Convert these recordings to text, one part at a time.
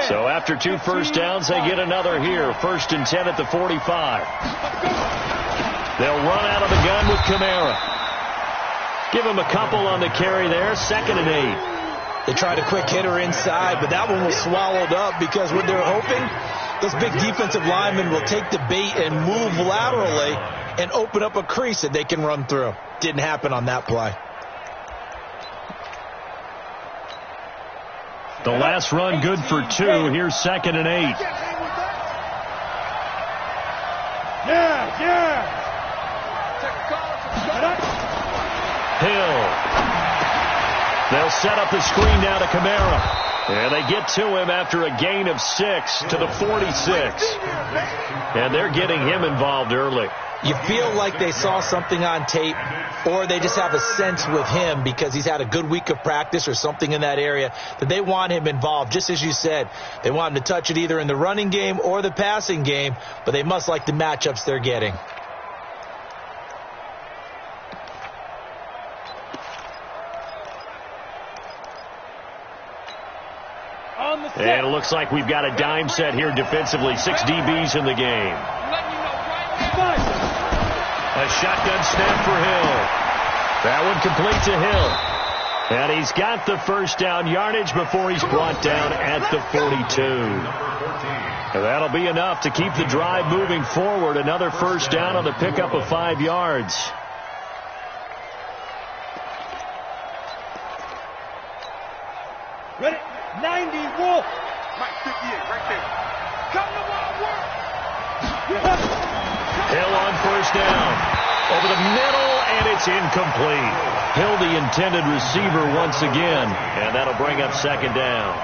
So after 2 first downs, they get another here. 1st and 10 at the 45. They'll run out of the gun with Kamara. Give him a couple on the carry there. 2nd and 8. They tried a quick hitter inside, but that one was swallowed up because what they're hoping, those big defensive linemen will take the bait and move laterally and open up a crease that they can run through. Didn't happen on that play. The last run good for 2. Here's 2nd and 8. Hill. They'll set up the screen now to Kamara. And they get to him after a gain of 6 to the 46. And they're getting him involved early. You feel like they saw something on tape, or they just have a sense with him because he's had a good week of practice or something in that area that they want him involved. Just as you said, they want him to touch it either in the running game or the passing game, but they must like the matchups they're getting. And it looks like we've got a dime set here defensively. 6 DBs in the game. A shotgun snap for Hill. That one complete to Hill. And he's got the first down yardage before he's brought down at the 42. And that'll be enough to keep the drive moving forward. Another first down on the pickup of 5 yards. Ready? 90 Wolf. Mike 58 right there. Come to my work. Hill on first down. Over the middle, and it's incomplete. Hill, the intended receiver once again, and that'll bring up 2nd down.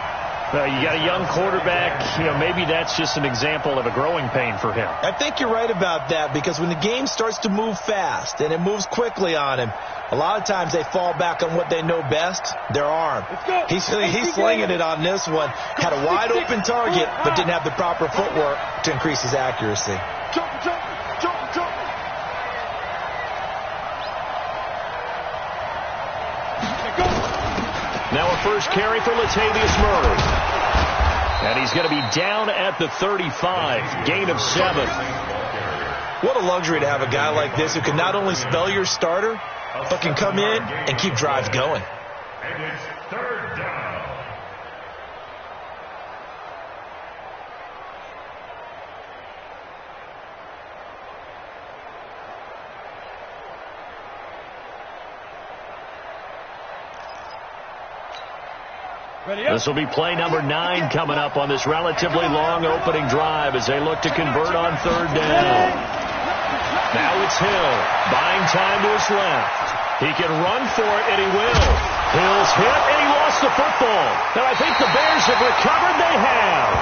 You got a young quarterback. Maybe that's just an example of a growing pain for him. I think you're right about that because when the game starts to move fast and it moves quickly on him, a lot of times they fall back on what they know best, their arm. He's slinging it on this one. Had a wide open target, but didn't have the proper footwork to increase his accuracy. Now a first carry for Latavius Murray. And he's going to be down at the 35. Gain of 7. What a luxury to have a guy like this who can not only spell your starter, but can come in and keep drives going. And it's 3rd down. This will be play number 9 coming up on this relatively long opening drive as they look to convert on 3rd down. Now it's Hill, buying time to his left. He can run for it, and he will. Hill's hit, and he lost the football. And I think the Bears have recovered. They have.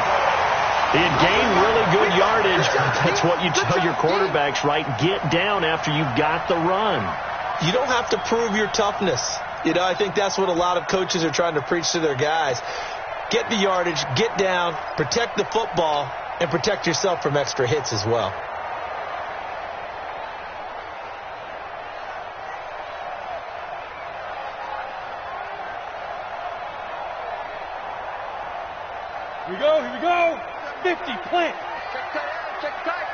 He had gained really good yardage. That's what you tell your quarterbacks, right? Get down after you've got the run. You don't have to prove your toughness. I think that's what a lot of coaches are trying to preach to their guys. Get the yardage, get down, protect the football, and protect yourself from extra hits as well. Here we go. 50, plant. Check tight.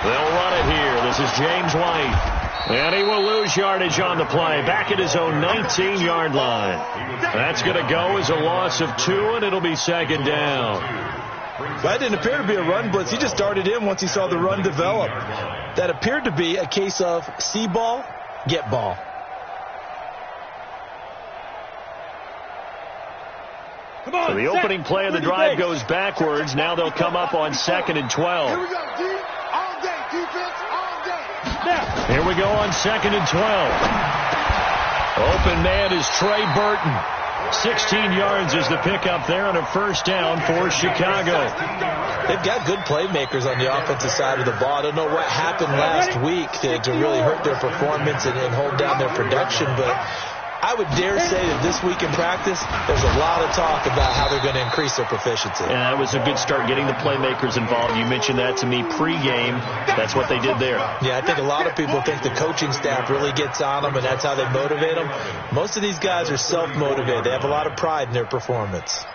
They'll run it here. This is James White. And he will lose yardage on the play. Back at his own 19-yard line. That's going to go as a loss of 2, and it'll be 2nd down. That didn't appear to be a run blitz. He just darted in once he saw the run develop. That appeared to be a case of see ball, get ball. So the opening play of the drive goes backwards. Now they'll come up on 2nd and 12. Here we go, D. All day, defense, all day. Now. Here we go on 2nd and 12. Open man is Trey Burton. 16 yards is the pickup there on a first down for Chicago. They've got good playmakers on the offensive side of the ball. I don't know what happened last week to really hurt their performance and hold down their production, but I would dare say that this week in practice, there's a lot of talk about how they're going to increase their proficiency. And that was a good start, getting the playmakers involved. You mentioned that to me pregame. That's what they did there. Yeah, I think a lot of people think the coaching staff really gets on them, and that's how they motivate them. Most of these guys are self-motivated. They have a lot of pride in their performance.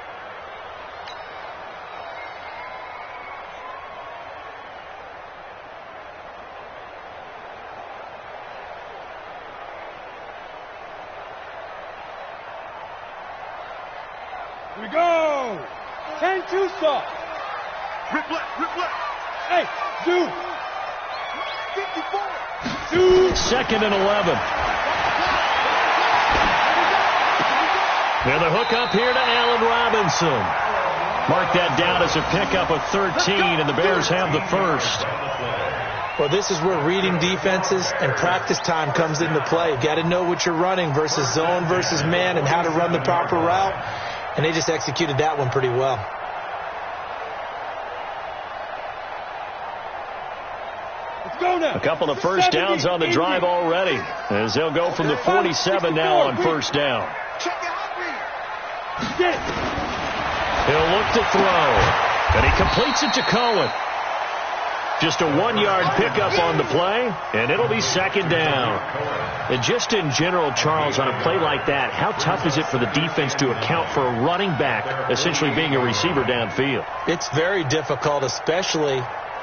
Here we go. 10-2 stop. Rip left. Hey, dude. 54. 2nd and 11. And the hook up here to Allen Robinson. Mark that down as a pickup of 13, and the Bears have the first. Well, this is where reading defenses and practice time comes into play. You've got to know what you're running versus zone versus man and how to run the proper route. And they just executed that one pretty well. Let's go now. A couple of first downs on the drive already, as they'll go from the 47 now on first down. He'll look to throw, and he completes it to Cohen. Just a 1-yard pickup on the play, and it'll be 2nd down. And just in general, Charles, on a play like that, how tough is it for the defense to account for a running back essentially being a receiver downfield? It's very difficult, especially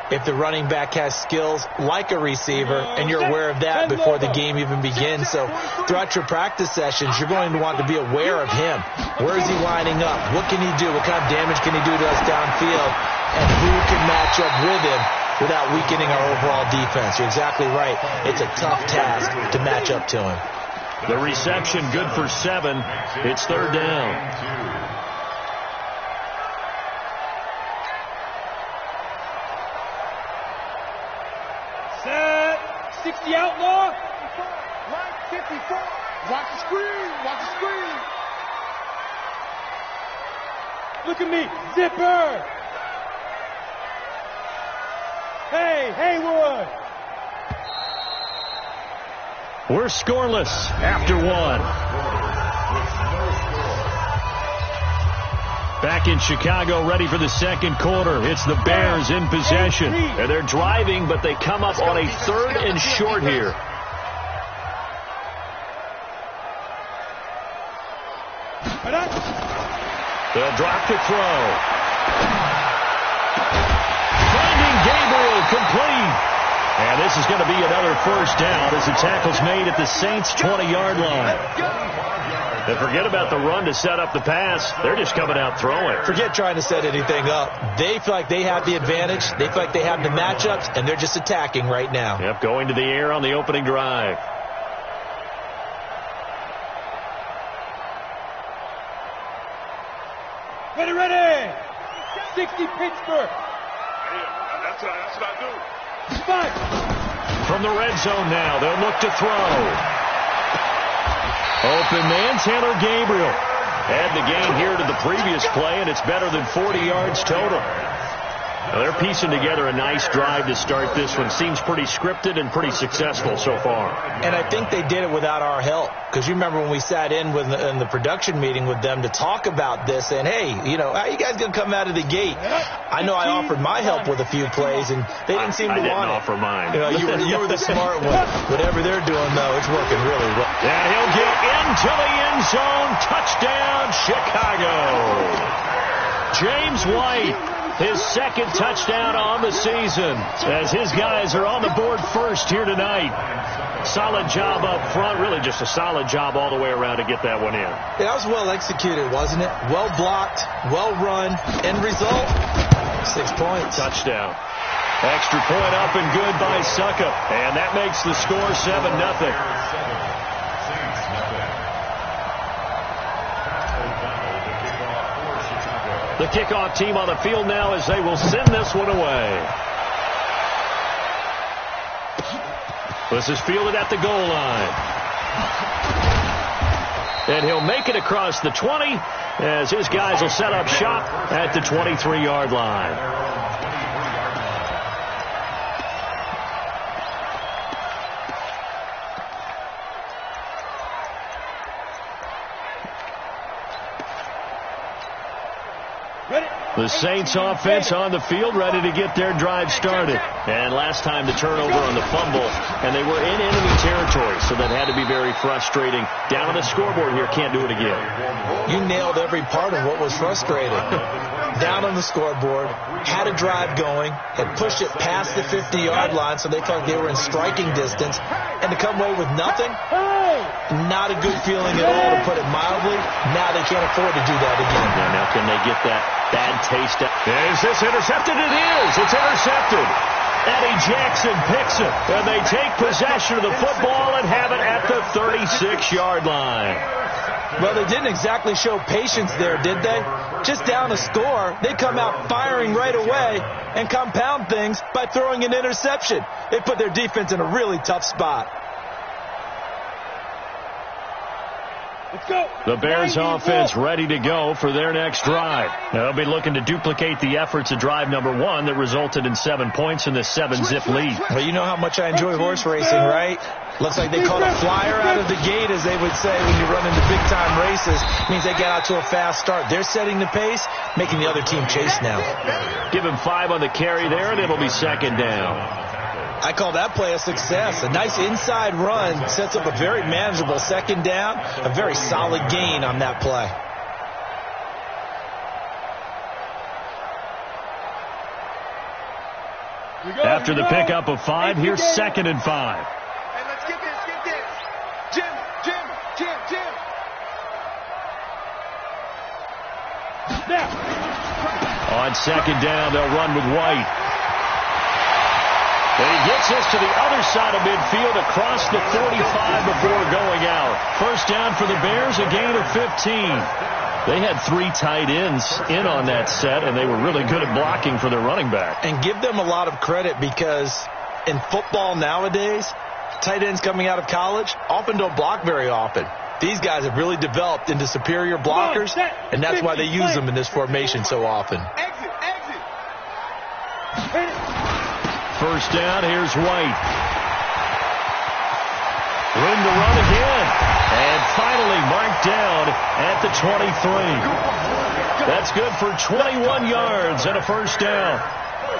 if the running back has skills like a receiver, and you're aware of that before the game even begins. So throughout your practice sessions, you're going to want to be aware of him. Where is he lining up? What can he do? What kind of damage can he do to us downfield? And who can match up with him without weakening our overall defense? You're exactly right. It's a tough task to match up to him. The reception good for 7. It's 3rd down. Set. 60 outlaw. Line 54. Watch the screen. Look at me. Zipper. Hey, Haywood. We're scoreless after 1. Back in Chicago, ready for the 2nd quarter. It's the Bears in possession. And they're driving, but they come up on a 3rd and short here. They'll drop to throw. Finding Gabriel complete. And this is going to be another first down as the tackle's made at the Saints' 20-yard line. And forget about the run to set up the pass. They're just coming out throwing. Forget trying to set anything up. They feel like they have the advantage. They feel like they have the matchups, and they're just attacking right now. Yep, going to the air on the opening drive. Ready. 60 Pittsburgh. That's what I do. Spike. From the red zone now, they'll look to throw. Open man, Taylor Gabriel. Add the gain here to the previous play, and it's better than 40 yards total. Now they're piecing together a nice drive to start this one. Seems pretty scripted and pretty successful so far. And I think they did it without our help. Because you remember when we sat in the production meeting with them to talk about this, and hey, how you guys going to come out of the gate? I know I offered my help with a few plays, and they didn't seem to want it. I didn't offer mine. You were the smart one. Whatever they're doing, though, it's working really well. And he'll get into the end zone. Touchdown, Chicago. James White, his 2nd touchdown on the season, as his guys are on the board first here tonight. Solid job up front, really just a solid job all the way around to get that one in. That was well executed, wasn't it? Well blocked, well run. End result, 6 points. Touchdown. Extra point up and good by Suckup, and that makes the score 7-0. The kickoff team on the field now as they will send this one away. This is fielded at the goal line. And he'll make it across the 20 as his guys will set up shop at the 23-yard line. The Saints offense on the field, ready to get their drive started. And last time the turnover on the fumble, and they were in enemy territory, so that had to be very frustrating. Down on the scoreboard here, can't do it again. You nailed every part of what was frustrating. Down on the scoreboard, had a drive going, had pushed it past the 50-yard line, so they thought they were in striking distance, and to come away with nothing, not a good feeling at all, to put it mildly. Now they can't afford to do that again. Yeah, now can they get that bad taste out? Is this intercepted? It is. It's intercepted. Eddie Jackson picks it, and they take possession of the football and have it at the 36-yard line. Well, they didn't exactly show patience there, did they? Just down a score, they come out firing right away and compound things by throwing an interception. They put their defense in a really tough spot. The Bears offense ready to go for their next drive. They'll be looking to duplicate the efforts of drive number 1 that resulted in 7 points in the 7-zip lead. Well, you know how much I enjoy horse racing, right? Looks like they caught a flyer out of the gate, as they would say when you run into big-time races. Means they got out to a fast start. They're setting the pace, making the other team chase now. Give him 5 on the carry there, and it'll be second down. I call that play a success. A nice inside run sets up a very manageable second down, a very solid gain on that play. After the pickup of 5, here's 2nd and 5. Hey, let's get this. Jim. Now. On second down, they'll run with White. And he gets us to the other side of midfield across the 45 before going out. First down for the Bears, a gain of 15. They had 3 tight ends in on that set, and they were really good at blocking for their running back. And give them a lot of credit, because in football nowadays, tight ends coming out of college often don't block very often. These guys have really developed into superior blockers, and that's why they use them in this formation so often. Exit. First down, here's White. Room to run again. And finally marked down at the 23. That's good for 21 yards and a first down.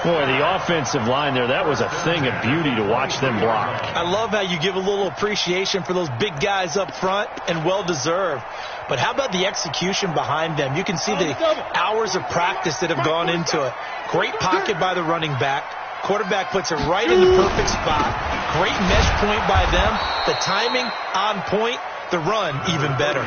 Boy, the offensive line there, that was a thing of beauty to watch them block. I love how you give a little appreciation for those big guys up front, and well-deserved. But how about the execution behind them? You can see the hours of practice that have gone into it. Great pocket by the running back. Quarterback puts it right in the perfect spot. Great mesh point by them. The timing on point. The run even better.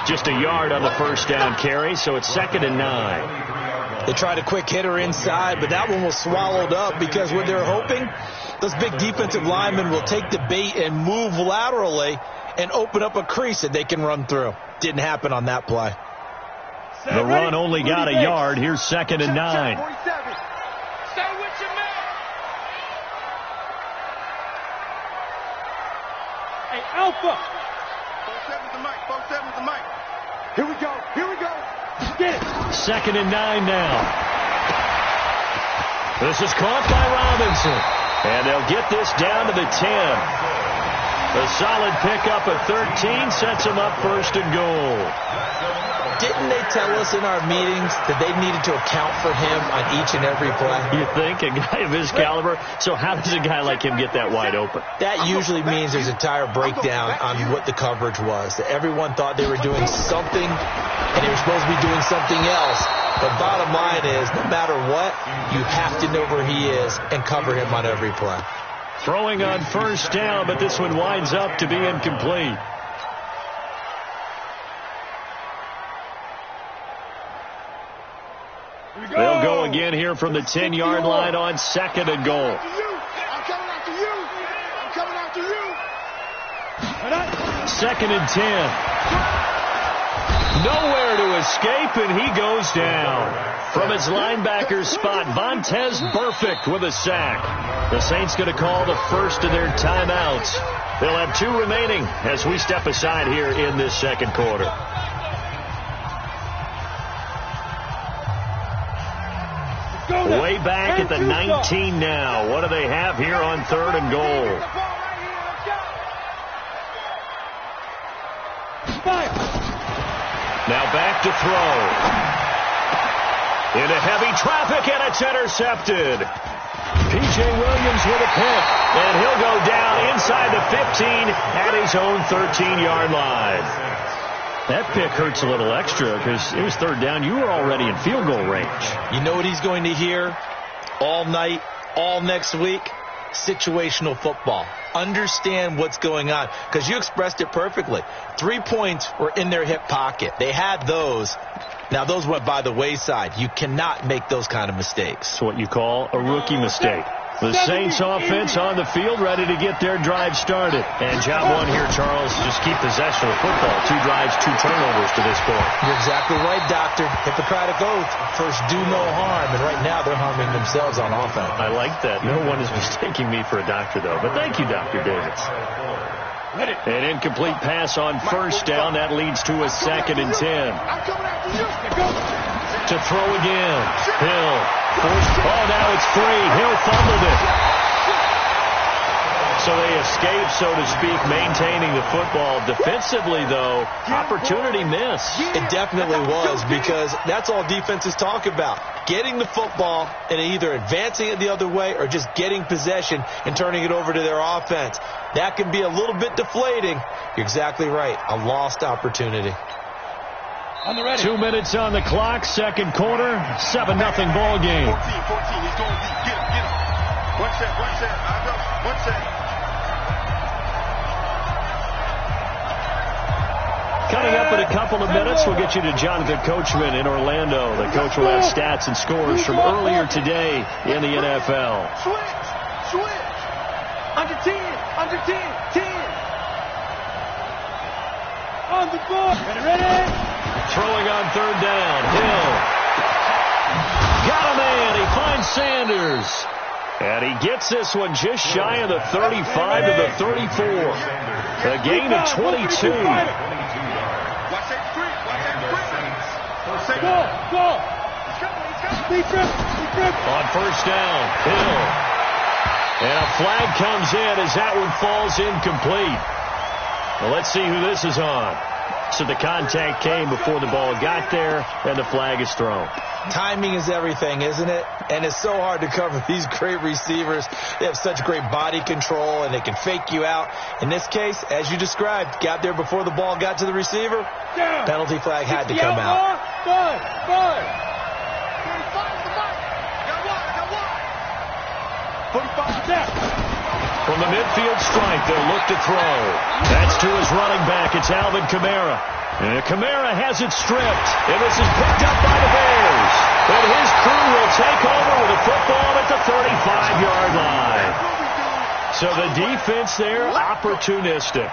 Just a yard on the first down carry, so it's 2nd and 9. They tried a quick hitter inside, but that one was swallowed up, because what they're hoping, those big defensive linemen will take the bait and move laterally and open up a crease that they can run through. Didn't happen on that play. The run only got a yard. Here's 2nd and 9. Stay with your man. Hey, Alpha. 4-7's the mic. Here we go. Get it. 2nd and 9 now. This is caught by Robinson. And they'll get this down to the 10. A solid pickup at 13 sets them up 1st and goal. Didn't they tell us in our meetings that they needed to account for him on each and every play? You think? A guy of his caliber? So how does a guy like him get that wide open? That usually means there's a entire breakdown on what the coverage was. That everyone thought they were doing something, and they were supposed to be doing something else. But bottom line is, no matter what, you have to know where he is and cover him on every play. Throwing on first down, but this one winds up to be incomplete. They'll go again here from the 10-yard line on 2nd and goal. I'm coming after you. 2nd and 10. Nowhere to escape, and he goes down. From his linebacker spot, Vontez Burfict with a sack. The Saints going to call the first of their timeouts. They'll have 2 remaining as we step aside here in this second quarter. Way back at the 19 now. What do they have here on 3rd and goal? Now back to throw. Into heavy traffic, and it's intercepted. P.J. Williams with a pick, and he'll go down inside the 15 at his own 13-yard line. That pick hurts a little extra because it was third down. You were already in field goal range. You know what he's going to hear all night, all next week? Situational football. Understand what's going on, because you expressed it perfectly. 3 points were in their hip pocket. They had those. Now, those went by the wayside. You cannot make those kind of mistakes. It's what you call a rookie mistake. The Saints offense on the field, ready to get their drive started. And job one here, Charles, just keep possession of the football. 2 drives, 2 turnovers to this point. You're exactly right, Doctor. Hippocratic oath. First, do no harm. And right now, they're harming themselves on offense. I like that. No one is mistaking me for a doctor, though. But thank you, Dr. Davis. An incomplete pass on first down. That leads to a 2nd and 10. To throw again. Hill. Now it's free. Hill fumbled it. So they escape, so to speak, maintaining the football. Defensively, though, opportunity missed. It definitely was, because that's all defenses talk about. Getting the football and either advancing it the other way or just getting possession and turning it over to their offense. That can be a little bit deflating. You're exactly right. A lost opportunity. 2 minutes on the clock, second quarter, 7-0 ball game. 14, he's going deep. Get him. One set. I know. One set. Coming up in a couple of minutes, we'll get you to Jonathan Coachman in Orlando. The coach will have stats and scores from earlier today in the NFL. Switch. Under 10. 10. On the ball. Ready. Throwing on third down. Hill. Got a man. He finds Sanders. And he gets this one just shy of the 35 to the 34. A gain of 22. On first down, Hill. And a flag comes in as that one falls incomplete. Well, let's see who this is on. So the contact came before the ball got there, and the flag is thrown. Timing is everything, isn't it? And it's so hard to cover these great receivers. They have such great body control, and they can fake you out. In this case, as you described, got there before the ball got to the receiver. Penalty flag had to come out. From the midfield stripe, they'll look to throw. That's to his running back. It's Alvin Kamara. And Kamara has it stripped. And this is picked up by the Bears. And his crew will take over with a football at the 35-yard line. So the defense there, opportunistic.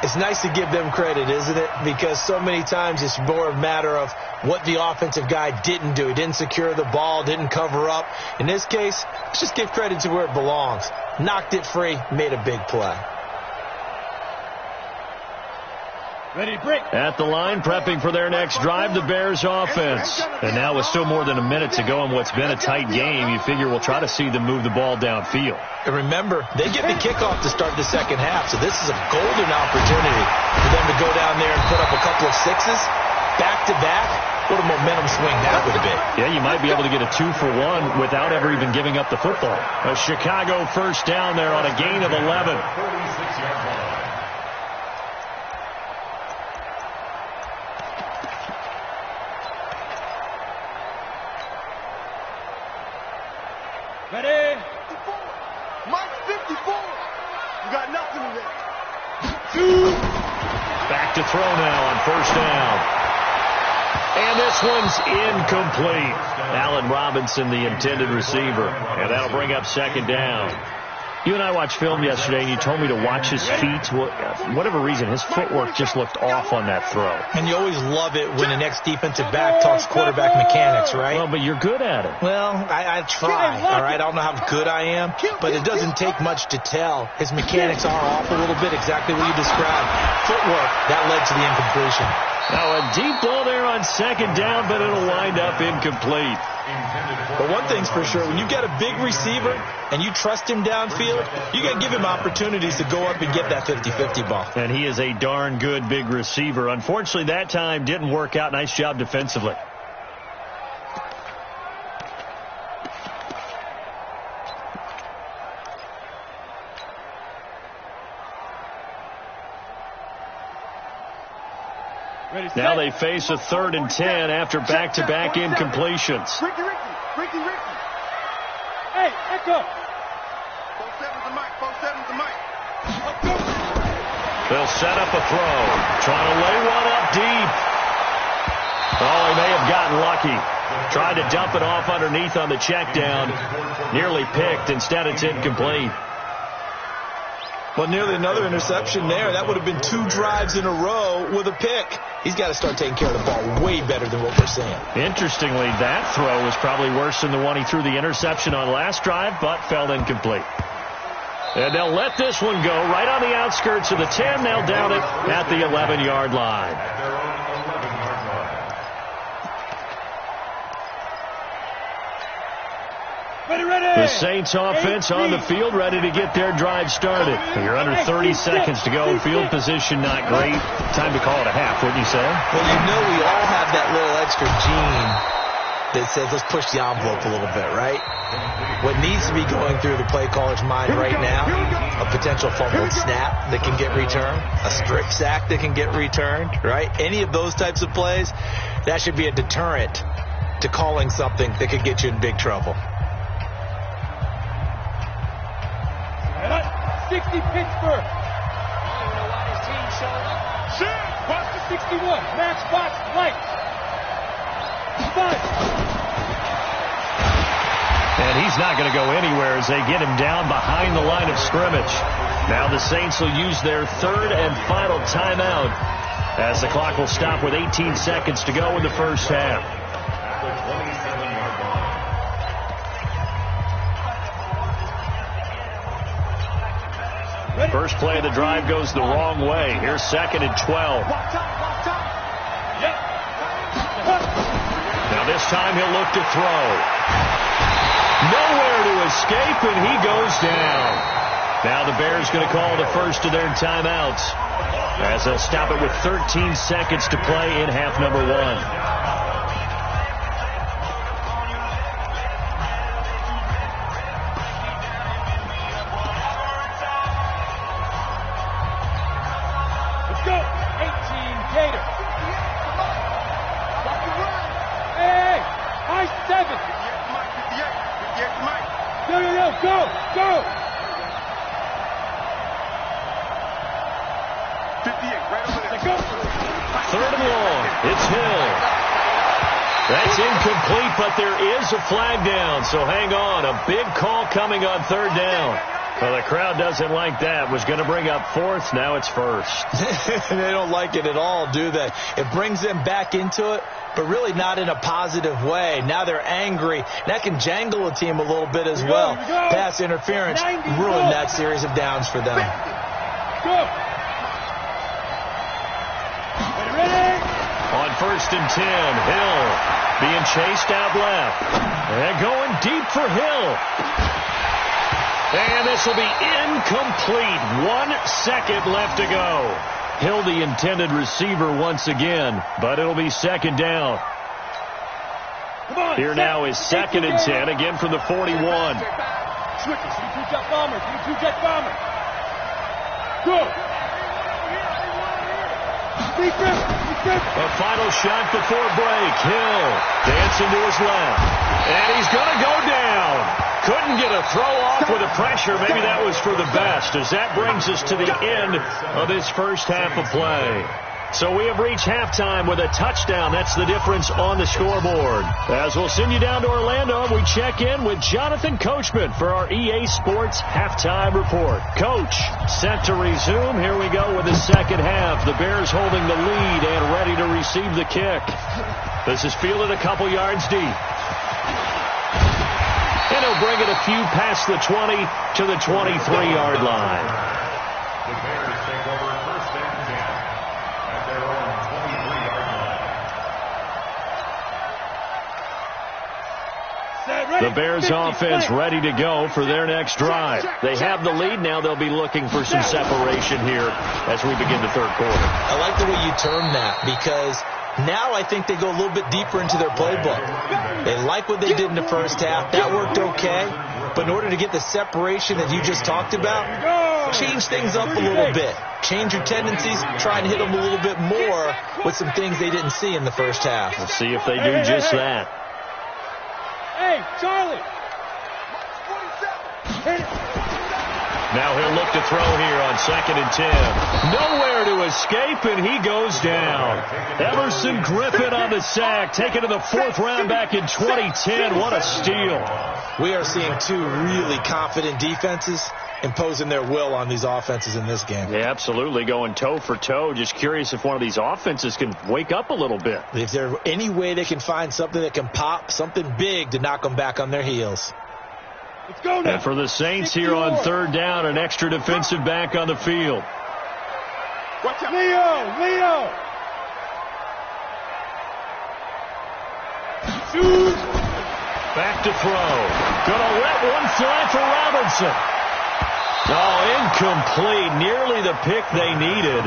It's nice to give them credit, isn't it? Because so many times it's more a matter of what the offensive guy didn't do. He didn't secure the ball, didn't cover up. In this case, let's just give credit to where it belongs. Knocked it free, made a big play. Ready, break. At the line, prepping for their next drive, the Bears offense. And now with still more than a minute to go in what's been a tight game, you figure we'll try to see them move the ball downfield. And remember, they get the kickoff to start the second half, so this is a golden opportunity for them to go down there and put up a couple of sixes, back-to-back. What a momentum swing that would be. Yeah, you might be able to get a 2-for-1 without ever even giving up the football. A Chicago first down there on a gain of 11. Ready? Mike 54. You got nothing in there. Back to throw now on first down. And this one's incomplete. Allen Robinson, the intended receiver. And that'll bring up second down. You and I watched film yesterday, and you told me to watch his feet. Whatever reason, his footwork just looked off on that throw. And you always love it when the next defensive back talks quarterback mechanics, right? Well, but you're good at it. Well, I try, all right? I don't know how good I am, but it doesn't take much to tell. His mechanics are off a little bit, exactly what you described. Footwork, that led to the incompletion. Now a deep ball there on second down, but it'll wind up incomplete. But one thing's for sure, when you got a big receiver and you trust him downfield, you got to give him opportunities to go up and get that 50-50 ball. And he is a darn good big receiver. Unfortunately, that time didn't work out. Nice job defensively. Now they face a 3rd and 10 after back-to-back incompletions. Ricky. Hey, echo. 4-7's the mic. 4-7's the mic. They'll set up a throw. Trying to lay one up deep. Oh, he may have gotten lucky. Tried to dump it off underneath on the check down. Nearly picked. Instead, it's incomplete. Well, nearly another interception there. That would have been 2 drives in a row with a pick. He's got to start taking care of the ball way better than what we're seeing. Interestingly, that throw was probably worse than the one he threw the interception on last drive, but fell incomplete. And they'll let this one go right on the outskirts of the 10. They'll down it at the 11-yard line. The Saints offense on the field, ready to get their drive started. You're under 30 seconds to go. Field position not great. Time to call it a half, wouldn't you say? Well, you know we all have that little extra gene that says let's push the envelope a little bit, right? What needs to be going through the play caller's mind right now, a potential fumbled snap that can get returned, a strip sack that can get returned, right? Any of those types of plays, that should be a deterrent to calling something that could get you in big trouble. 60 Pittsburgh. I don't know why this team showed up. Shit! Watch the 61. Matchbox lights. And he's not going to go anywhere as they get him down behind the line of scrimmage. Now the Saints will use their 3rd and final timeout as the clock will stop with 18 seconds to go in the first half. First play of the drive goes the wrong way. Here's 2nd and 12. Now this time he'll look to throw. Nowhere to escape, and he goes down. Now the Bears going to call the first of their timeouts as they'll stop it with 13 seconds to play in half number 1. Incomplete, but there is a flag down, so hang on. A big call coming on 3rd down. Well, the crowd doesn't like that. Was going to bring up 4th. Now it's 1st. They don't like it at all, do they? It brings them back into it, but really not in a positive way. Now they're angry. That can jangle a team a little bit as well. Pass interference ruined that series of downs for them. On 1st and 10, Hill being chased out left. And going deep for Hill. And this will be incomplete. 1 second left to go. Hill, the intended receiver once again, but it'll be 2nd down. Here now is 2nd and 10, again from the 41. Two-jet bomber. Two-jet bomber. Go. A final shot before break. Hill dancing to his left. And he's going to go down. Couldn't get a throw off with the pressure. Maybe that was for the best, as that brings us to the end of this first half of play. So we have reached halftime with a touchdown. That's the difference on the scoreboard. As we'll send you down to Orlando, we check in with Jonathan Coachman for our EA Sports Halftime Report. Coach, set to resume. Here we go with the second half. The Bears holding the lead and ready to receive the kick. This is fielded a couple yards deep. And he'll bring it a few past the 20 to the 23-yard line. The Bears take over first and 10 at their own 23-yard line. The Bears offense ready to go for their next drive. They have the lead. Now they'll be looking for some separation here as we begin the third quarter. I like the way you term that, because now I think they go a little bit deeper into their playbook. They like what they did in the first half. That worked okay. But in order to get the separation that you just talked about, change things up a little bit. Change your tendencies, try and hit them a little bit more with some things they didn't see in the first half. We'll see if they do just that. Hey, Charlie. Now he'll look to throw here on 2nd and 10. Nowhere to escape, and he goes down. Emerson Griffin on the sack, taken to the 4th round back in 2010. What a steal. We are seeing two really confident defenses imposing their will on these offenses in this game. Yeah, absolutely, going toe for toe. Just curious if one of these offenses can wake up a little bit. If there's any way they can find something that can pop, something big to knock them back on their heels. Let's go now. And for the Saints here on 3rd down, an extra defensive back on the field. Watch out. Leo. Shoot. Back to throw. Gonna let one fly for Robinson. Oh, incomplete. Nearly the pick they needed.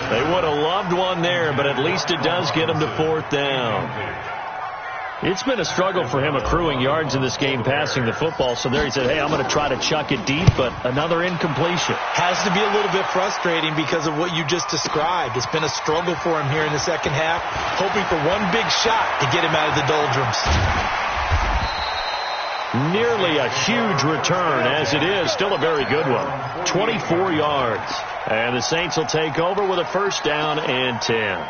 They would have loved one there, but at least it does get them to 4th down. It's been a struggle for him accruing yards in this game passing the football. So there he said, hey, I'm going to try to chuck it deep, but another incompletion. Has to be a little bit frustrating because of what you just described. It's been a struggle for him here in the second half, hoping for one big shot to get him out of the doldrums. Nearly a huge return as it is. Still a very good one. 24 yards. And the Saints will take over with a 1st down and 10.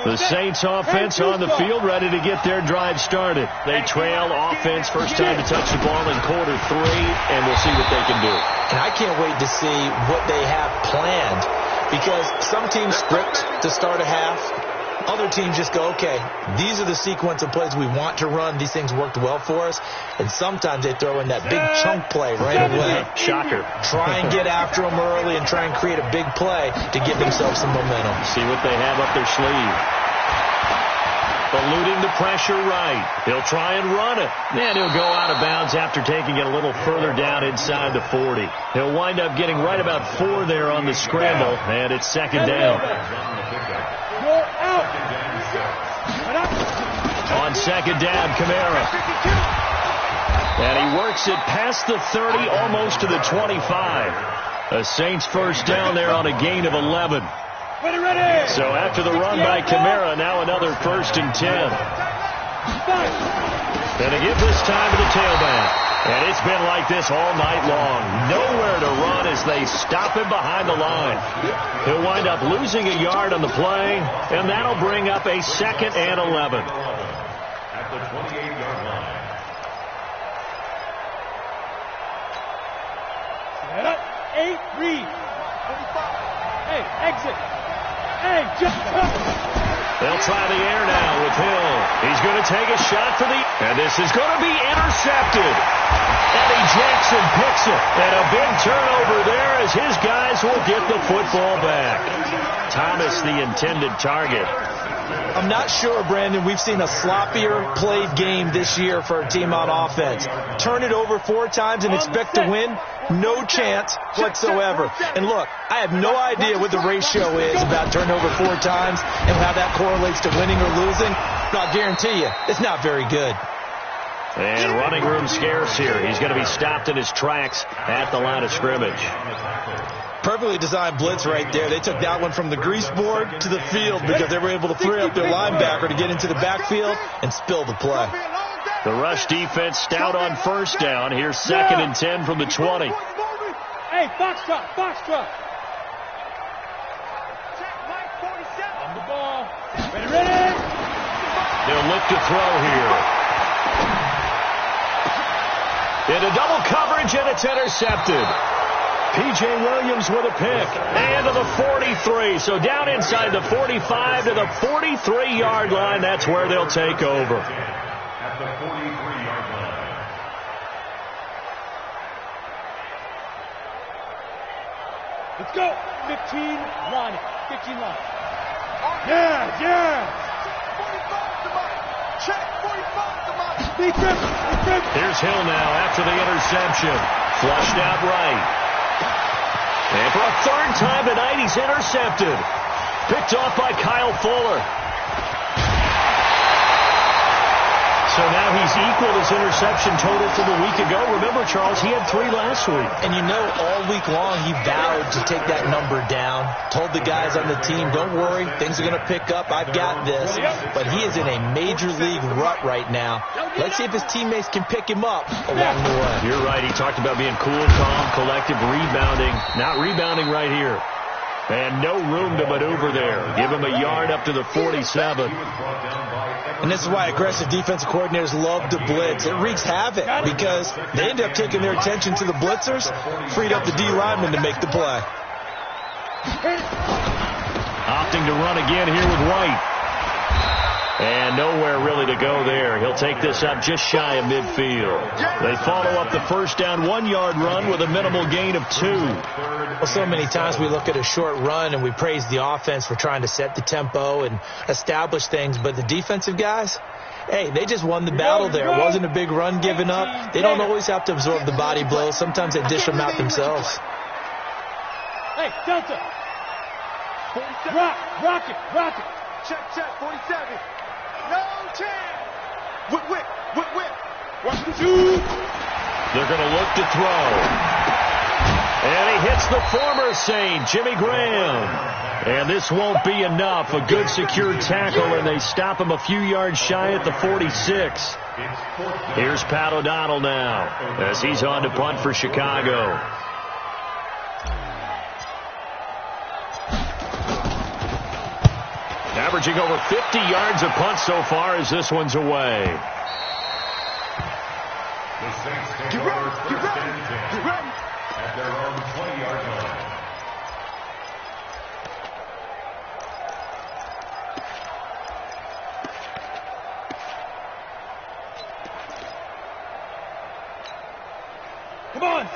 The Saints offense on the field, ready to get their drive started. They trail offense, first time to touch the ball in quarter 3, and we'll see what they can do. And I can't wait to see what they have planned, because some teams script to start a half. Other teams just go, okay, these are the sequence of plays we want to run. These things worked well for us. And sometimes they throw in that big chunk play right away. Shocker. Try and get after them early and try and create a big play to give themselves some momentum. See what they have up their sleeve. Eluding the pressure right. He'll try and run it. And he'll go out of bounds after taking it a little further down inside the 40. He'll wind up getting right about 4 there on the scramble, and it's 2nd down. On 2nd down, Kamara. And he works it past the 30, almost to the 25. A Saints 1st down there on a gain of 11. Ready. So after the run by Kamara, now another 1st and 10. And a give this time to the tailback. And it's been like this all night long. Nowhere to run as they stop him behind the line. He'll wind up losing a yard on the play, and that'll bring up a 2nd and 11. At the 28-yard line. Set up. 8, read. 25. Hey, exit. Hey, jump. They'll try the air now with Hill. He's going to take a shot for the... And this is going to be intercepted. Eddie Jackson picks it. And a big turnover there as his guys will get the football back. Thomas, the intended target. I'm not sure, Brandon, we've seen a sloppier played game this year for a team on offense. Turn it over 4 times and expect to win? No chance whatsoever. And look, I have no idea what the ratio is about turnover 4 times and how that correlates to winning or losing. But I'll guarantee you, it's not very good. And running room scarce here. He's going to be stopped in his tracks at the line of scrimmage. Perfectly designed blitz right there. They took that one from the grease board to the field because they were able to free up their linebacker to get into the backfield and spill the play. The rush defense stout on 1st down. Here's 2nd and 10 from the 20. Hey, foxtrot. On the ball. Ready. They'll look to throw here. Into double coverage, and it's intercepted. P.J. Williams with a pick. And to the 43. So down inside the 45 to the 43-yard line. That's where they'll take over. At the 43-yard line. Let's go. 15 line. 15 line. Yeah. Check 45 to my. Here's Hill now after the interception. Flushed out right. And for a 3rd time tonight, he's intercepted. Picked off by Kyle Fuller. So now he's equaled his interception total from a week ago. Remember, Charles, he had 3 last week. And you know, all week long he vowed to take that number down. Told the guys on the team, don't worry, things are going to pick up. I've got this. But he is in a major league rut right now. Let's see if his teammates can pick him up along the way. You're right. He talked about being cool, calm, collective, rebounding. Not rebounding right here. And no room to maneuver there. Give him a yard up to the 47. And this is why aggressive defensive coordinators love to blitz. It wreaks havoc because they end up taking their attention to the blitzers, freed up the D lineman to make the play. Opting to run again here with White. And nowhere really to go there. He'll take this up just shy of midfield. They follow up the first down 1-yard run with a minimal gain of 2. Well, so many times we look at a short run and we praise the offense for trying to set the tempo and establish things. But the defensive guys, hey, they just won the battle there. It wasn't a big run given up. They don't always have to absorb the body blows. Sometimes they dish them out themselves. Hey, Delta. Rock it. Check, 47. No chance. Whip. Watch the Two. They're going to look to throw. And he hits the former Saint, Jimmy Graham. And this won't be enough. A good secure tackle, and they stop him a few yards shy at the 46. Here's Pat O'Donnell now as he's on to punt for Chicago. Averaging over 50 yards a punt so far as this one's away. The Saints take over first and 10 at their own 20-yard line.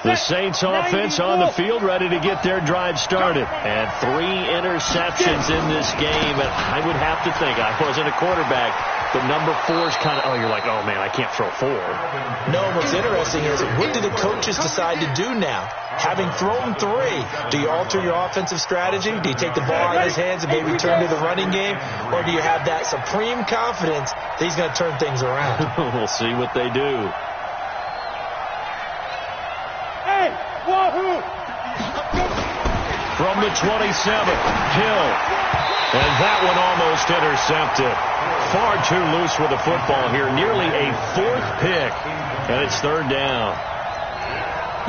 The Saints offense on the field, ready to get their drive started. And 3 interceptions in this game. And I would have to think, I wasn't a quarterback, but number 4's kind of, you're like, oh, man, I can't throw 4. No, what's interesting is, what do the coaches decide to do now? Having thrown 3, do you alter your offensive strategy? Do you take the ball out of his hands and maybe turn to the running game? Or do you have that supreme confidence that he's going to turn things around? We'll see what they do. From the 27, Hill. And that one almost intercepted. Far too loose with the football here. Nearly a 4th pick. And it's 3rd down.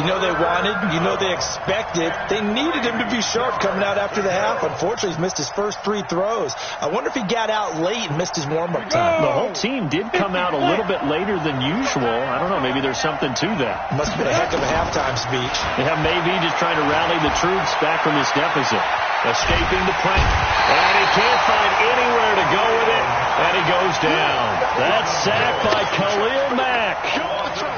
You know they wanted, you know they expected. They needed him to be sharp coming out after the half. Unfortunately, he's missed his first 3 throws. I wonder if he got out late and missed his warm-up time. The whole team did come out a little bit later than usual. I don't know, maybe there's something to that. Must have been a heck of a halftime speech. Yeah, maybe just trying to rally the troops back from this deficit. Escaping the play. And he can't find anywhere to go with it. And he goes down. That's sacked by Khalil Mack.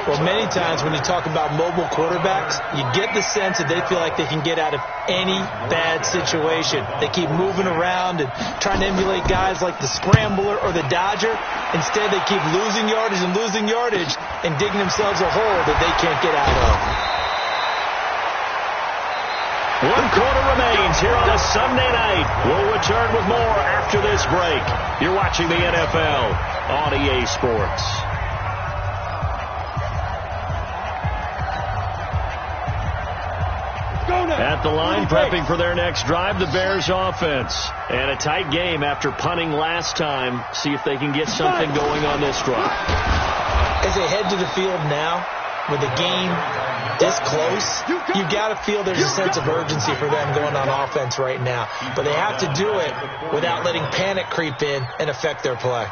Well, many times when you talk about mobile quarterbacks, you get the sense that they feel like they can get out of any bad situation. They keep moving around and trying to emulate guys like the Scrambler or the Dodger. Instead, they keep losing yardage and digging themselves a hole that they can't get out of. 1 quarter remains here on a Sunday night. We'll return with more after this break. You're watching the NFL on EA Sports. At the line, prepping for their next drive, the Bears offense. And a tight game after punting last time. See if they can get something going on this drive. As they head to the field now, with the game this close, you got to feel there's a sense of urgency for them going on offense right now. But they have to do it without letting panic creep in and affect their play.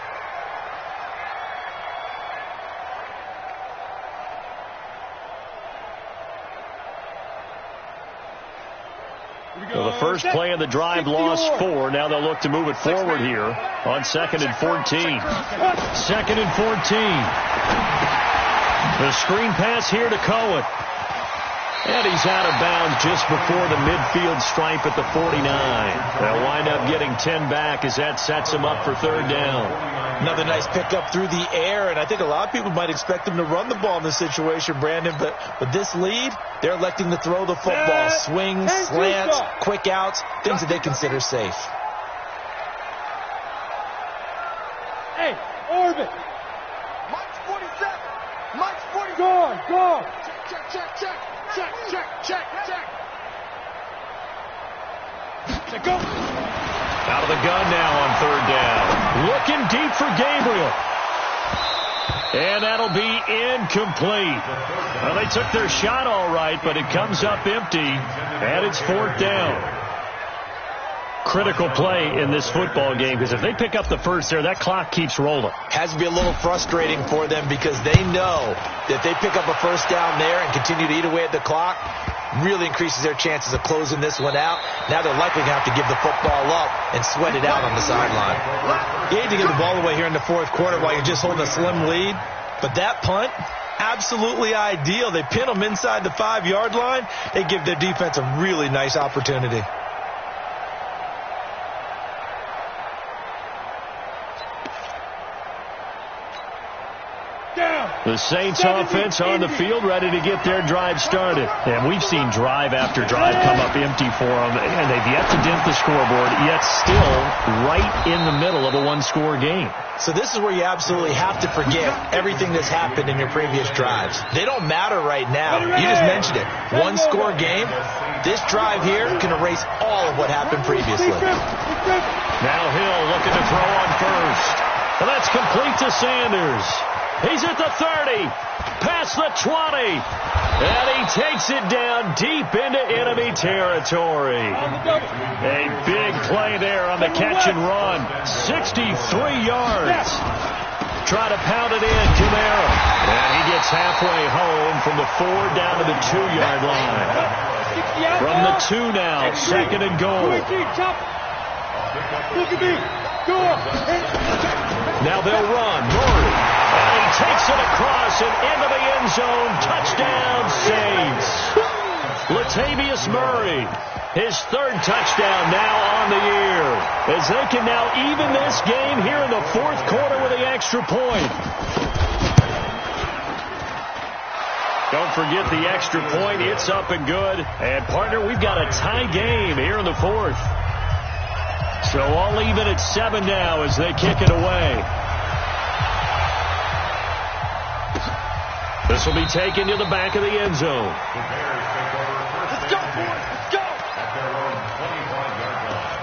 Well, the first play of the drive lost 4. Now they'll look to move it forward here on 2nd and 14. 2nd and 14. The screen pass here to Cohen. And he's out of bounds just before the midfield stripe at the 49. They'll wind up getting 10 back as that sets him up for 3rd down. Another nice pickup through the air, and I think a lot of people might expect them to run the ball in this situation, Brandon, but with this lead, they're electing to throw the football. Swings, slants, quick outs, things that they consider safe. Hey, orbit. Go. Check. Go. Out of the gun now on third down. Looking deep for Gabriel. And that'll be incomplete. Well, they took their shot all right, but it comes up empty, and it's fourth down. Critical play in this football game, because if they pick up the first there, that clock keeps rolling. Has to be a little frustrating for them because they know that they pick up a first down there and continue to eat away at the clock, really increases their chances of closing this one out. Now they're likely going to have to give the football up and sweat it out on the sideline. You hate to give the ball away here in the fourth quarter while you're just holding a slim lead, but that punt, absolutely ideal. They pin them inside the 5-yard line. They give their defense a really nice opportunity. The Saints offense on the field, ready to get their drive started. And we've seen drive after drive come up empty for them, and they've yet to dent the scoreboard, yet still right in the middle of a one-score game. So this is where you absolutely have to forget everything that's happened in your previous drives. They don't matter right now. You just mentioned it. One-score game. This drive here can erase all of what happened previously. Now Hill looking to throw on first. And that's complete to Sanders. He's at the 30, past the 20, and he takes it down deep into enemy territory. A big play there on the catch and run. 63 yards. Try to pound it in, Camara. And he gets halfway home from the 4 down to the 2-yard line. From the 2 now, second and goal. Now they'll run. Murray. And he takes it across and into the end zone. Touchdown, Saints. Latavius Murray, his 3rd touchdown now on the year, as they can now even this game here in the 4th quarter with the extra point. Don't forget the extra point. It's up and good. And, partner, we've got a tie game here in the 4th. So all even at 7 now as they kick it away. This will be taken to the back of the end zone. Let's go, boys. Let's go. At their own 25-yard line.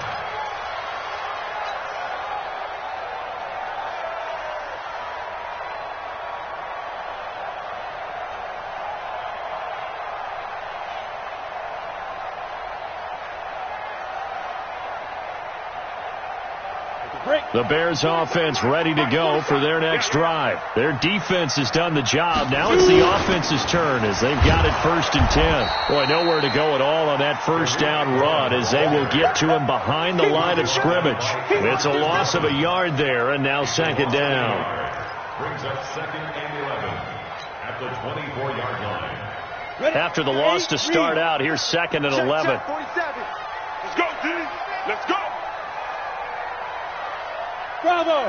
The Bears offense ready to go for their next drive. Their defense has done the job. Now it's the offense's turn as they've got it 1st and 10. Boy, nowhere to go at all on that first down run as they will get to him behind the line of scrimmage. It's a loss of a yard there, and now 2nd down. Brings up 2nd and 11 at the 24-yard line. After the loss to start out, here's 2nd and 11. Let's go, D. Let's go. Bravo.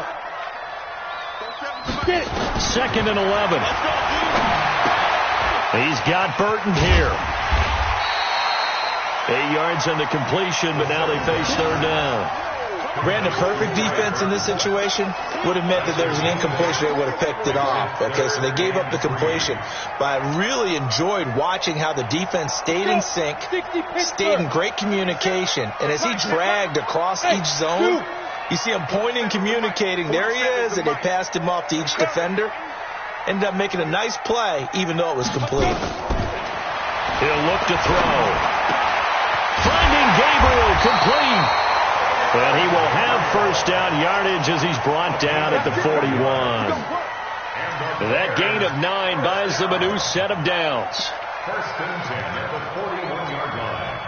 Get it. 2nd and 11. He's got Burton here. 8 yards on the completion, but now they face 3rd down. Brandon, perfect defense in this situation would have meant that there was an incompletion. They would have picked it off. Okay, so they gave up the completion. But I really enjoyed watching how the defense stayed in sync, stayed in great communication. And as he dragged across each zone, you see him pointing, communicating. There he is, and they passed him off to each defender. Ended up making a nice play, even though it was complete. He'll look to throw. Finding Gabriel complete. And he will have 1st down yardage as he's brought down at the 41. That gain of 9 buys them a new set of downs. 1st and 10 at the 41-yard line.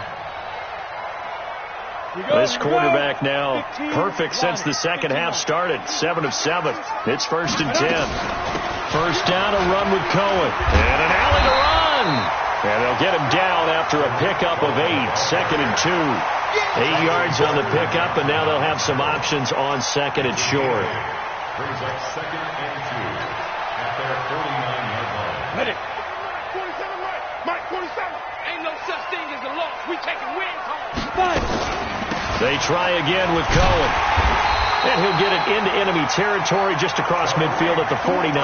This quarterback now perfect since the second half started. 7 of 7. It's 1st and 10. 1st down, a run with Cohen. And an alley to run. And they'll get him down after a pickup of 8. 2nd and 2. 8 yards on the pickup, and now they'll have some options on 2nd and short. Brings up 2nd and 2 at their 49-yard line. Let it. 27 right. Mike, 27. Ain't no such thing as a loss. We taking wins home. They try again with Cohen. And he'll get it into enemy territory just across midfield at the 49.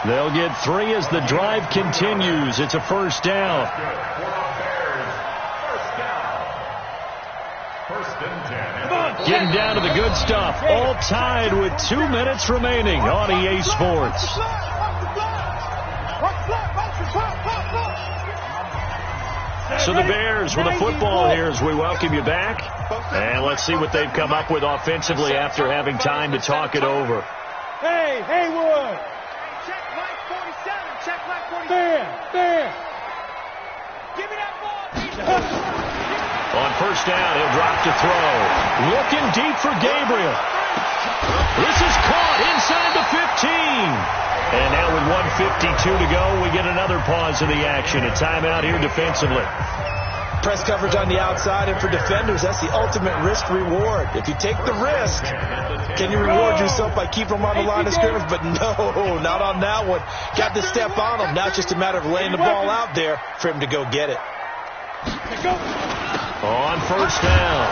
They'll get 3 as the drive continues. It's a first down. Getting down to the good stuff. All tied with 2 minutes remaining on EA Sports. So the Bears with a football here as we welcome you back. And let's see what they've come up with offensively after having time to talk it over. Hey, Haywood. Check Mike 47. Check Mike 47. There. Give me that ball. On first down, he'll drop to throw. Looking deep for Gabriel. This is caught inside the 15. And now with 1:52 to go, we get another pause in the action. A timeout here defensively. Press coverage on the outside, and for defenders, that's the ultimate risk-reward. If you take the risk, can you reward yourself by keeping them on the line of scrimmage? But no, not on that one. Got to step on them. Now it's just a matter of laying the ball out there for him to go get it. On first down,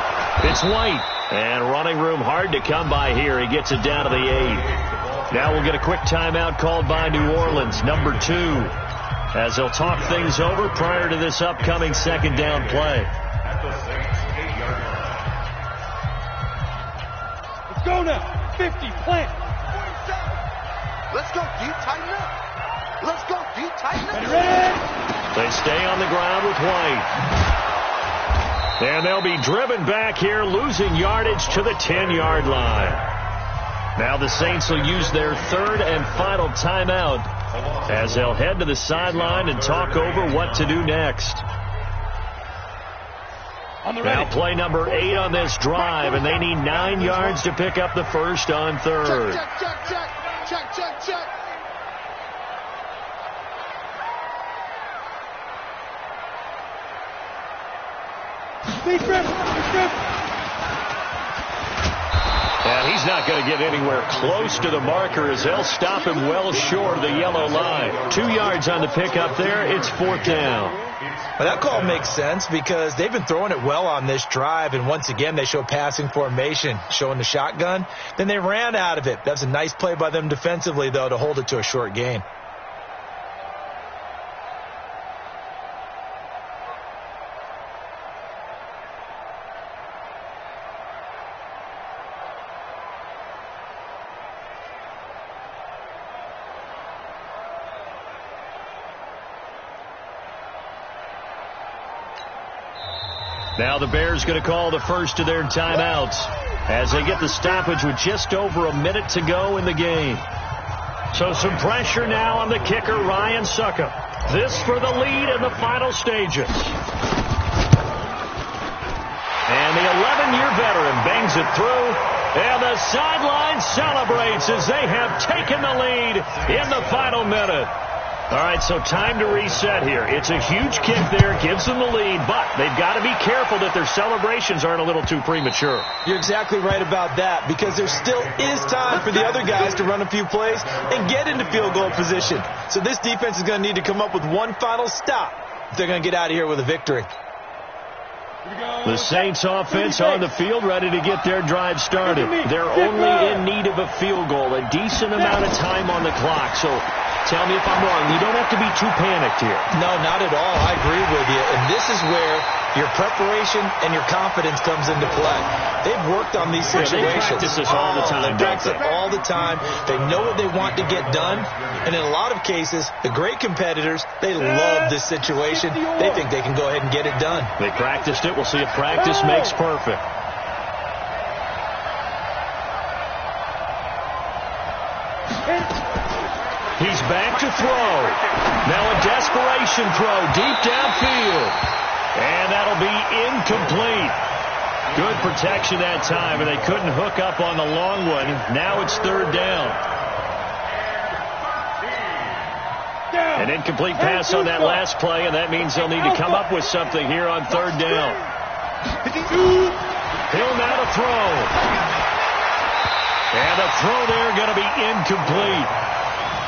it's White. And running room hard to come by here. He gets it down to the 8. Now we'll get a quick timeout called by New Orleans, number 2, as they'll talk things over prior to this upcoming second down play. Let's go now. 50, plant. 47. Let's go, D. Tighten up. Let's go, D. Tighten up. Ready? They stay on the ground with White. And they'll be driven back here, losing yardage to the 10-yard line. Now the Saints will use their third and final timeout as they'll head to the sideline and talk over what to do next. Now play number 8 on this drive, and they need 9 yards to pick up the first on third. Check. And he's not going to get anywhere close to the marker as they'll stop him well short of the yellow line. 2 yards on the pickup there. It's 4th down. Well, that call makes sense because they've been throwing it well on this drive, and once again they show passing formation, showing the shotgun. Then they ran out of it. That's a nice play by them defensively, though, to hold it to a short gain. Now the Bears going to call the first of their timeouts as they get the stoppage with just over a minute to go in the game. So some pressure now on the kicker, Ryan Suckup. This for the lead in the final stages. And the 11-year veteran bangs it through. And the sideline celebrates as they have taken the lead in the final minute. All right, so time to reset here. It's a huge kick there, gives them the lead, but they've got to be careful that their celebrations aren't a little too premature. You're exactly right about that because there still is time for the other guys to run a few plays and get into field goal position. So this defense is going to need to come up with one final stop if they're going to get out of here with a victory. The Saints offense on the field ready to get their drive started. They're only in need of a field goal, a decent amount of time on the clock. So tell me if I'm wrong. You don't have to be too panicked here. No, not at all. I agree with you. And this is where your preparation and your confidence comes into play. They've worked on these situations. They practice this all the time. They practice it all the time. They know what they want to get done. And in a lot of cases, the great competitors, they love this situation. They think they can go ahead and get it done. They practiced it. We'll see if practice makes perfect. He's back to throw. Now a desperation throw deep downfield. And that'll be incomplete. Good protection that time, and they couldn't hook up on the long one. Now it's 3rd down. An incomplete pass on that last play, and that means they'll need to come up with something here on 3rd down. Hill now to throw. And the throw there going to be incomplete.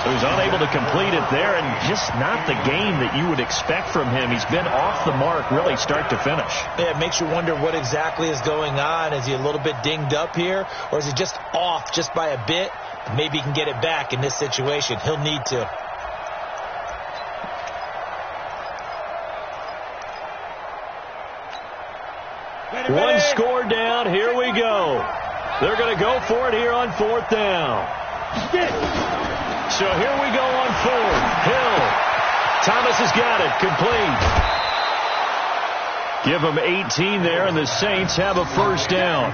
He was unable to complete it there, and just not the game that you would expect from him. He's been off the mark really start to finish. Yeah, it makes you wonder what exactly is going on. Is he a little bit dinged up here, or is he just off just by a bit? Maybe he can get it back in this situation. He'll need to. One score down. Here we go. They're going to go for it here on 4th down. So here we go on 4th. Hill. Thomas has got it. Complete. Give him 18 there, and the Saints have a 1st down.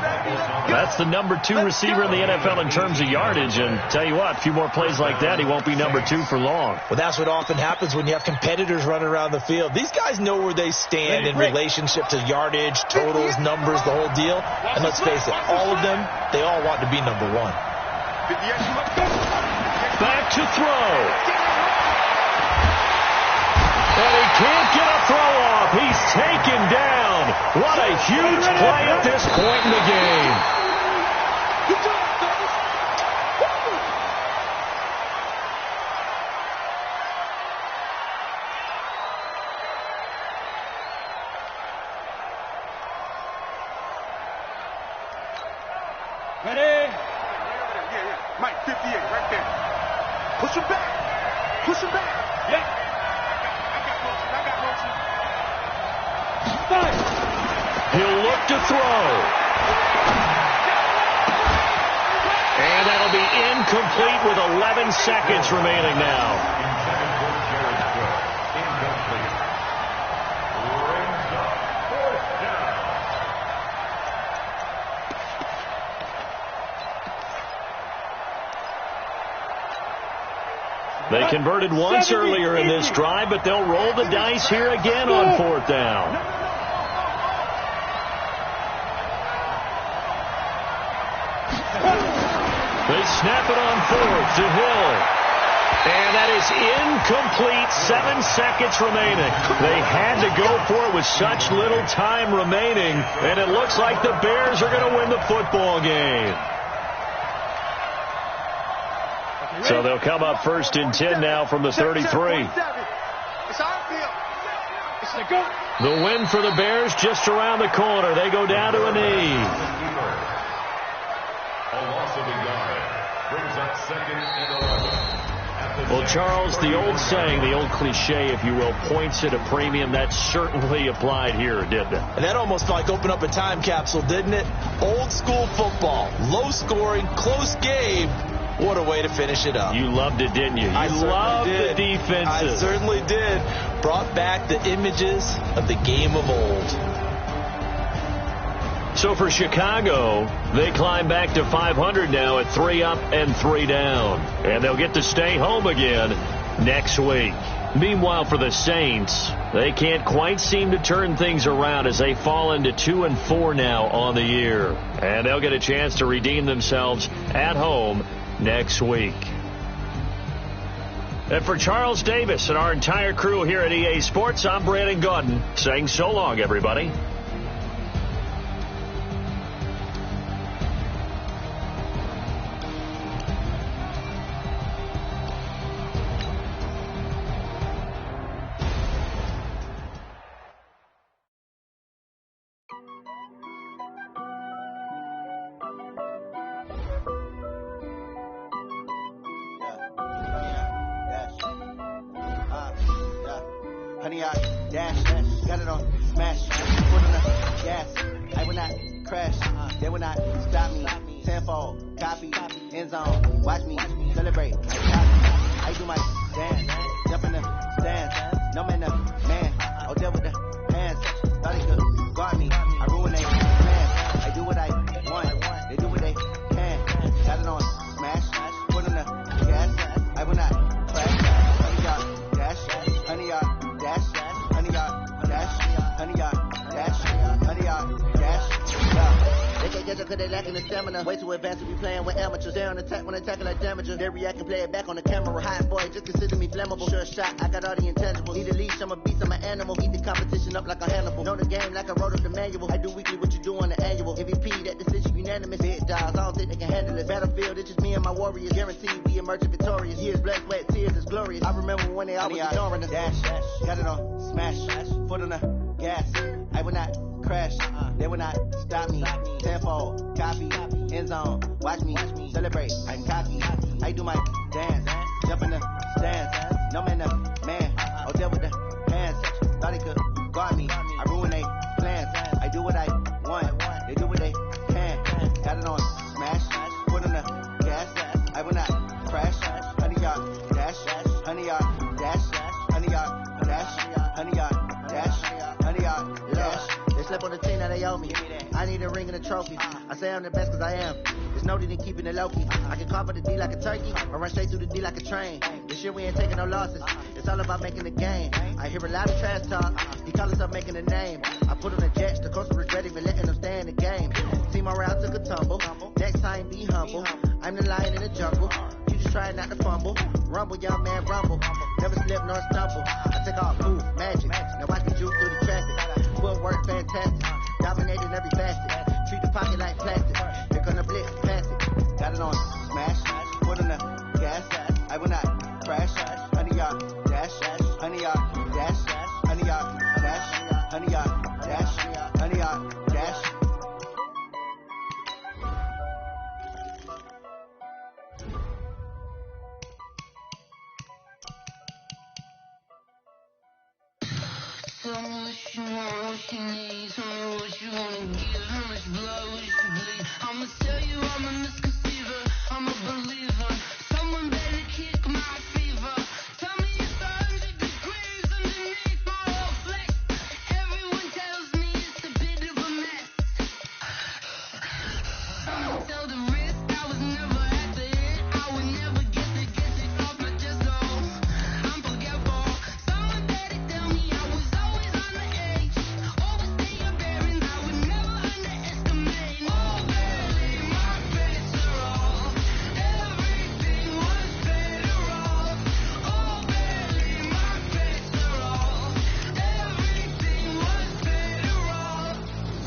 That's the number 2 receiver in the NFL in terms of yardage. And tell you what, a few more plays like that, he won't be number 2 for long. Well, that's what often happens when you have competitors running around the field. These guys know where they stand in relationship to yardage, totals, numbers, the whole deal. And let's face it, all of them, they all want to be number 1. Back to throw. And he can't get a throw off. He's taken down. What a huge play at this point in the game. Ready? Yeah. Mike, 58, right there. Push him back. Push him back. Yeah. He'll look to throw. And that'll be incomplete with 11 seconds remaining now. They converted once earlier in this drive, but they'll roll the dice here again on 4th down. They snap it on 4th to Hill. And that is incomplete. 7 seconds remaining. They had to go for it with such little time remaining. And it looks like the Bears are going to win the football game. So they'll come up 1st and 10 now from the 33. The win for the Bears just around the corner. They go down to a knee. Well, Charles, the old saying, the old cliche, if you will, points at a premium, that certainly applied here, didn't it? And that almost like opened up a time capsule, didn't it? Old school football, low scoring, close game. What a way to finish it up. You loved it, didn't you? You loved the defenses. I certainly did. Brought back the images of the game of old. So for Chicago, they climb back to 500 now at 3 up and 3 down. And they'll get to stay home again next week. Meanwhile, for the Saints, they can't quite seem to turn things around as they fall into 2-4 now on the year. And they'll get a chance to redeem themselves at home next week. And for Charles Davis and our entire crew here at EA Sports, I'm Brandon Gaudin saying so long, everybody. Honey, I dash, got it on smash, foot on the gas, I will not crash, they will not stop me, tenfold, copy, end zone, watch me, celebrate, I do my dance, jump in the stands, no man, man, oh, there with the hands, thought he could guard me, I ruin their plans, I do what I want, they do what they can, got it on smash, foot on the gas, I will not crash, honey, y'all dash, honey, y'all dash, honey, y'all dash, honey, y'all dash, honey, y'all dash, yeah. They can't catch up cause they lacking the stamina. Way too advanced to be playing with amateurs. They on attack when attacking like damager. They react and play it back on the camera. Hot boy, just consider me flammable. Sure shot, I got all the intangibles. Need a leash, I'm a beast, I'm an animal. Eat the competition up like a Hannibal. Know the game like I wrote up the manual. I do weekly what you do on the annual. MVP, that decision unanimous. Big dogs, I don't think they can handle it. Battlefield, it's just me and my warriors. Guaranteed we emerging victorious. Years, blood, sweat, tears, it's glorious. I remember when they always ignoring us. Dash, got it on, smash, foot on the gas. I will not crash, they will not stop me. Tenfold, copy, end zone, watch me celebrate. I'm cocky, I do my dance, jump in the stands. No man, the man, oh, deal with the hands. Thought he could guard me, I ruin they plans. I do what I want, they do what they can. Got it on, smash, foot on the gas. I will not crash, 100 yard dash, 100 yard dash, 100 yard dash, 100 yard dash, 100 yard dash. They slept on the team that they owe me. I need a ring and a trophy. I say I'm the best cause I am. There's no need in keeping it low-key. I can cover the D like a turkey or run straight through the D like a train. This year we ain't taking no losses. It's all about making the game. I hear a lot of trash talk. He call himself making a name. I put on the jets. The coach regretting me letting them stay in the game. Team around took a tumble. Next time be humble. I'm the lion in the jungle. You just trying not to fumble. Rumble, young man, rumble. Never slip nor stumble. I take off, move, magic. Now I can juke through the traffic. Footwork fantastic. Dominating every facet. Treat the pocket like plastic. Here come the blitz, pass it. Got it on, smash. Foot on the gas. I will not crash. 100 yard dash. 100 yard dash. 100 yard dash. 100 yard dash. 100 yard dash. Tell me what you want, what you need. Tell me what you wanna give. How much blood would you bleed? I'ma tell you I'm a misconceiver. I'm a believer. Someone better kick my fever. Tell me it's 100 degrees underneath my whole flex. Everyone tells me it's a bit of a mess. Someone tell the risk I was never at the end. I would never get it off my chest. No, I'm forgetful. Someone better tell me I was always on the edge. Overstay your bearings, I would never underestimate. Oh, barely my best are all. Everything was better off. Oh, barely my best are all. Everything was better off.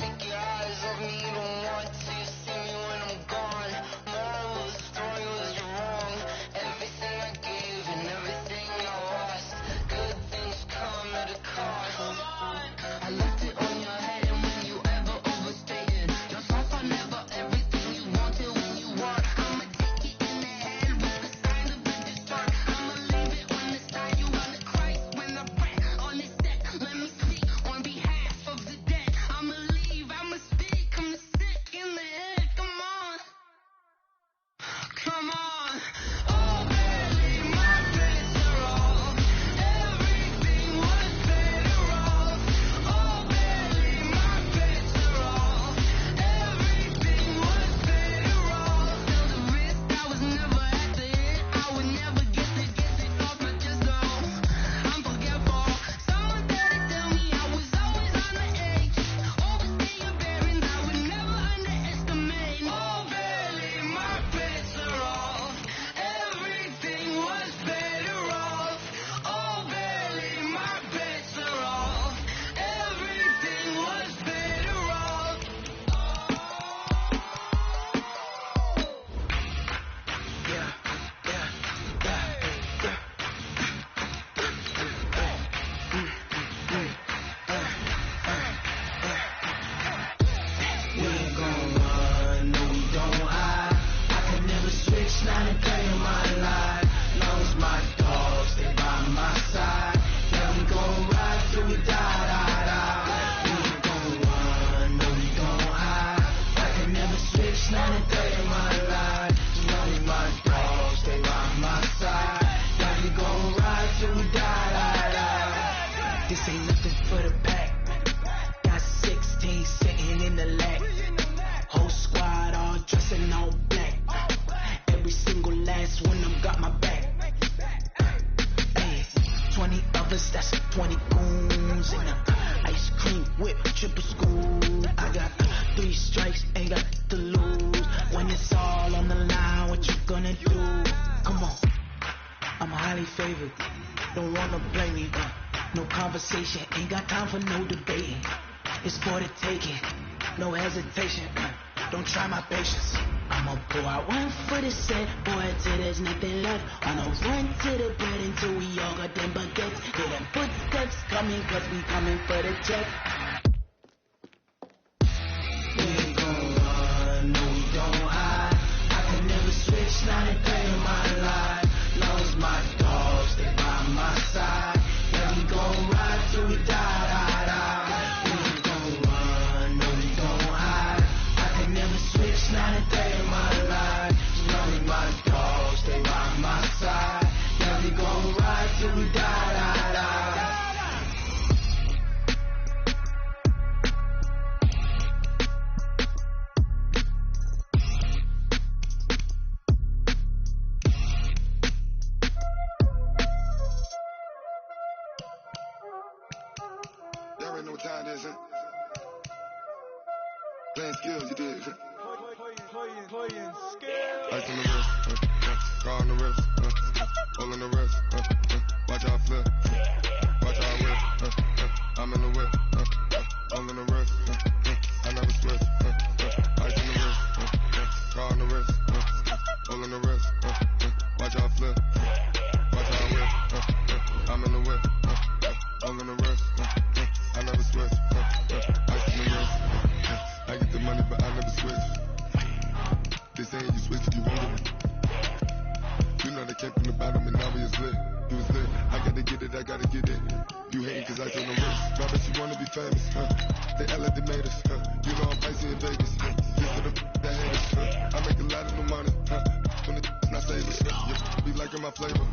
Take your eyes off me, you don't want to. You see me when I'm gone. Moral of the story was you're wrong. Everything I gave and everything I lost. Good things come at a cost. I left it on your head, and when you ever overstated yourself, I never everything you wanted when you want. I'ma take it in the head with the sign of a distort. I'ma leave it on the side. You on the Christ when I pray on this set. Let me speak on behalf of the dead. I'ma leave, I'ma speak. I'm the sick in the head. Come on, come on. Oh, barely my best are all. Everything was better off. Oh, barely my best are all. Everything was better off. Tell the risk I was never at the end. I would never get it off my chest. No, I'm forgetful. Someone better tell me I was always on the edge. Overstay your bearings, I would never underestimate. Oh, barely my best are all. Everything was better off. Oh, barely my best are all. Everything was better off. We ain't gon' run, no we don't hide. I can never switch, not a day in my life. Long as my dogs stay by my side. Yeah, we gon' ride till we die. We ain't gon' run, no we don't hide. I can never switch, not a day in my life. As long as my dogs stay by my side. Yeah, we gon' ride till we die. This ain't nothing for the pack. Got 16 sitting in the lap. Whole squad all dressed in all black. Every single last one of them got my back. Hey, 20 others, that's 20 goons in a ice cream whip, triple school. I got 3 strikes, ain't got to lose. When it's all on the line, what you gonna do? Come on, I'm highly favored. Don't wanna blame me. No conversation, ain't got time for no debating. It's for the taking, no hesitation. Don't try my patience. I'ma pour out one for the set, boy, till there's nothing left. I'ma run to the bed until we all got them baguettes. Hear them footsteps coming, cause we coming for the check. We ain't gon' run, no we don't hide. I can never switch, not a day in my life. Long as my dogs, they by my side. Yeah, we gon' ride till we die, die, die. We ain't gon' run, no we don't hide. I can never switch, not a day in my life. Long as my dogs, they by my side. Yeah, we gon' ride till we die, die, die. Y'all already know what time it is, huh? Playing skills, you did. Playing skills. Ice on the wrist, car on the wrist, hole in the wrist, watch how I flip, watch how I whip, I'm in the whip, hole in the wrist, I never switch, ice on the wrist, car on the wrist, hole in the wrist, watch how I flip, watch how I whip, I'm in the whip, hole in the wrist, I never switch, ice on the wrist, I get the money but I never switch. They saying you switch, you won't get it. You know they came from the bottom and now we is lit. You was lit, I gotta get it, I gotta get it. You hating cause I told them rich. Now that you wanna be famous, they act like they made us, You know I'm icy in Vegas, This to the that hate us, I make a lot of new money, When the not saving, be liking my flavor,